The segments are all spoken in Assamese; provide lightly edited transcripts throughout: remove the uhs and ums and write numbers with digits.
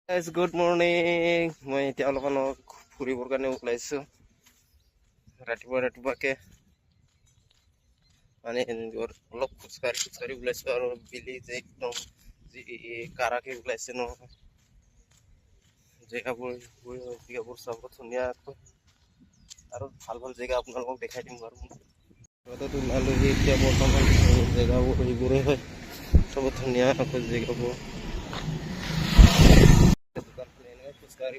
Guys, good morning. মই এতিয়া অলপমান ফুৰিবৰ কাৰণে ওলাইছো। ৰাতিপুৱাকে মানে অলপ খোজকাঢ়ি ওলাইছো আৰু বিলি যে একদম যি কাৰাকে ওলাইছে ন জেগাবোৰ চাব ধুনীয়াকৈ আৰু ভাল জেগা আপোনালোকক দেখাই দিম বাৰু। ওলালোহি এতিয়া বৰ্তমান জেগাবোৰ এইবোৰে হয়, চব ধুনীয়াকৈ জেগাবোৰ।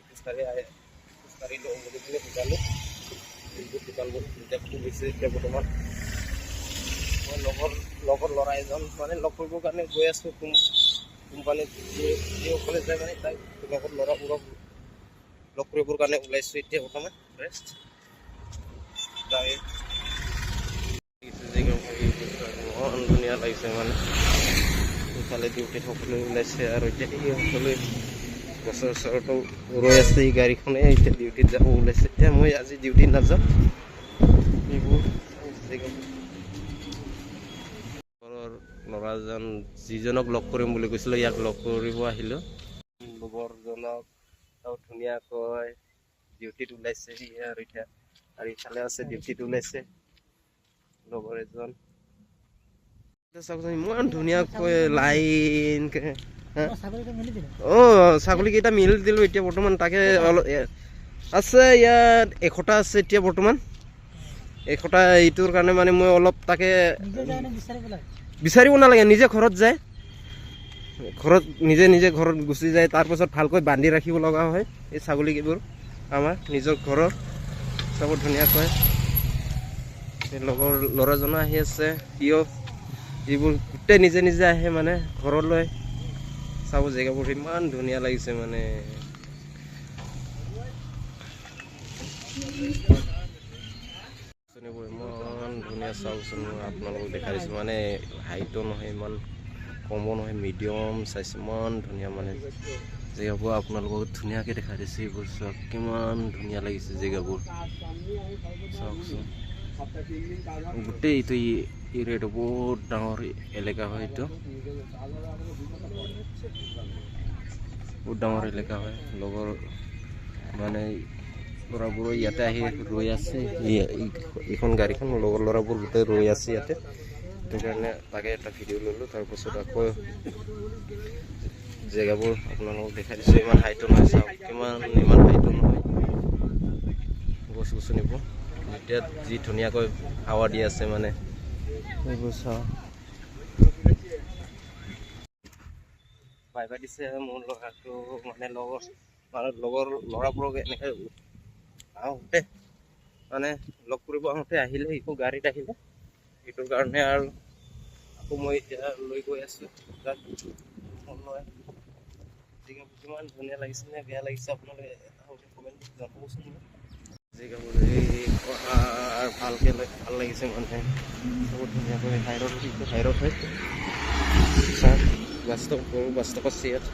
খোজকাঢ়ি লওঁ বুলি কিনে দোকানবোৰ এতিয়া খুলিছে। এতিয়া বৰ্তমান মই লগৰ ল'ৰা এজন মানে লগ কৰিবৰ কাৰণে গৈ আছোঁ। কোম্পানীত যিসকলে যায় মানে তাই লগৰ ল'ৰাবোৰক লগ কৰিবৰ কাৰণে ওলাইছোঁ এতিয়া বৰ্তমান। ইমান ধুনীয়া লাগিছে মানে ইফালে ডিউটিত সকলোৱে ওলাইছে আৰু এতিয়া সকলোৱে গছৰ ওচৰতো ৰৈ আছে। এই গাড়ীখনে এতিয়া ডিউটিত যাব ওলাইছে। এতিয়া মই আজি ডিউটিত নাযাওঁ। এইবোৰ ল'ৰাজন যিজনক লগ কৰিম বুলি কৈছিলোঁ ইয়াক লগ কৰিব আহিলোঁ। লগৰজনক ধুনীয়াকৈ ডিউটিত ওলাইছে আৰু এতিয়া আৰু ইফালে আছে ডিউটিত ওলাইছে লগৰ এজন। চাওকচোন ইমান ধুনীয়াকৈ লাইনকে ছাগলী কেইটা মিলি দিলোঁ এতিয়া বৰ্তমান। তাকে অলপ আছে ইয়াত 100টা আছে এতিয়া বৰ্তমান। 100টা এইটোৰ কাৰণে মানে মই অলপ তাকে বিচাৰিব নালাগে, নিজে ঘৰত যায়। নিজে ঘৰত গুচি যায়। তাৰপাছত ভালকৈ বান্ধি ৰাখিব লগা হয় এই ছাগলীকেইবোৰ আমাৰ নিজৰ ঘৰৰ। চাব ধুনীয়াকৈ লগৰ ল'ৰাজনো আহি আছে। এইবোৰ গোটেই নিজে আহে মানে ঘৰলৈ। চাব জেগাবোৰ ইমান ধুনীয়া লাগিছে মানে। ইমান ধুনীয়া চাওকচোন, মই আপোনালোকক দেখাই দিছোঁ মানে হাইটো নহয় ইমান কমো নহয়, মিডিয়াম চাইজ। ইমান ধুনীয়া মানে জেগাবোৰ আপোনালোকক ধুনীয়াকৈ দেখাই দিছে। এইবোৰ চাওক কিমান ধুনীয়া লাগিছে জেগাবোৰ চাওকচোন। গোটেই এইটো এৰিয়াটো বহুত ডাঙৰ এলেকা হয়। এইটো বহুত ডাঙৰ এলেকা হয়। লগৰ মানে ল'ৰাবোৰো ইয়াতে আহি ৰৈ আছে। এইখন গাড়ীখন লগৰ ল'ৰাবোৰ গোটেই ৰৈ আছে ইয়াতে। সেইটো কাৰণে তাকে এটা ভিডিঅ' ল'লোঁ। তাৰপাছত আকৌ জেগাবোৰ আপোনালোকক দেখাই দিছোঁ। ইমান হাইটো নহয়, চাওক ইমান হাইটো নহয় গছ গছনিবোৰ। এতিয়া যি ধুনীয়াকৈ হাৱা দি আছে মানে এইবোৰ চাওক। বাই দিছে মোৰ ল'ৰাটো মানে লগৰ ল'ৰাবোৰক এনেকৈ আহোঁতে মানে লগ কৰিব আহোঁতে আহিলে ইটো গাড়ীত আহিলে। সেইটোৰ কাৰণে আৰু আকৌ মই এতিয়া লৈ গৈ আছোঁ তাত। কিমান ধুনীয়া লাগিছে নে বেয়া লাগিছে আপোনালোকে কমেণ্ট জনাবচোন। জেগাবোৰ ভালকৈ ভাল লাগিছে মানে বহুত ধুনীয়াকৈ হাইৰড হয়। বাস্তৱত ইয়াত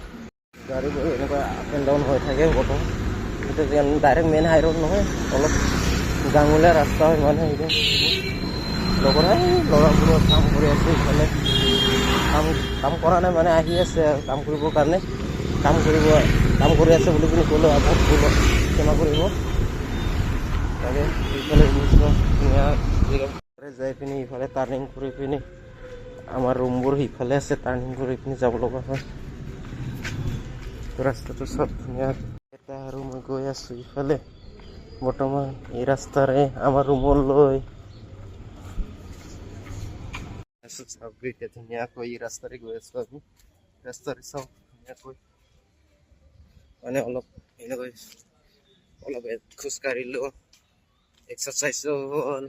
গাড়ীবোৰ এনেকুৱা আপ এণ্ড ডাউন হৈ থাকে বৰ্তমান। সেইটো ডাইৰেক্ট মেইন হাইৰড নহয়, অলপ গাঙলীয়া ৰাস্তা হয় মানে। ল'ৰাবোৰৰ কাম কৰি আছে ইফালে। কাম কৰা নাই মানে আহি আছে আৰু কাম কৰিবৰ কাৰণে। কাম কৰি আছে বুলি কিনে ক'লোঁ আকৌ ক্ষমা কৰিব। তাকে ইফালে ধুনীয়া জেগা যাই পিনি ইফালে টাৰ্ণিং কৰি পিনি আমাৰ ৰুমবোৰ সিফালে আছে। টাৰ্ণিং কৰি পিনি যাব লগা হয়। ৰাস্তাটো চব ধুনীয়া এটা আৰু মই গৈ আছোঁ ইফালে বৰ্তমান এই ৰাস্তাৰে আমাৰ ৰুমলৈ। এতিয়া ধুনীয়াকৈ এই ৰাস্তাৰে গৈ আছোঁ আমি। ৰাস্তাৰে চাওক ধুনীয়াকৈ মানে অলপ এনেকৈ অলপ খোজকাঢ়িলোঁ, এক্সাৰচাইজো হ'ল,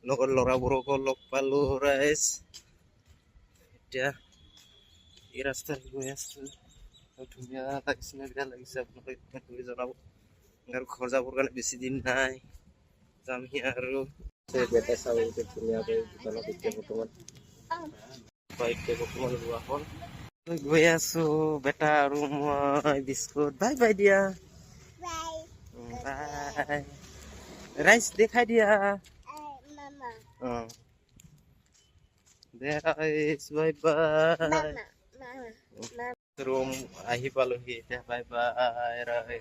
লগৰ ল'ৰাবোৰকো লগ পালোঁ। এতিয়া এই ৰাস্তাৰে গৈ আছোঁ। ধুনীয়া লাগিছে নে বেয়া লাগিছে আপোনালোকে জনাব। আৰু ঘৰ যাবৰ কাৰণে বেছি দিন নাই, যামহি আৰু। বেটা চাব ধুনীয়াকৈ দোকানত এতিয়া বৰ্তমান লোৱা হ'ল। গৈ আছোঁ বেটা আৰু মই বিস্কুট। বাই দিয়া। বাই ৰাইচ দেখাই দিয়া। দে ৰাইচ বাই বাই। ৰুম আহি পালোহি এতিয়া বাই বাই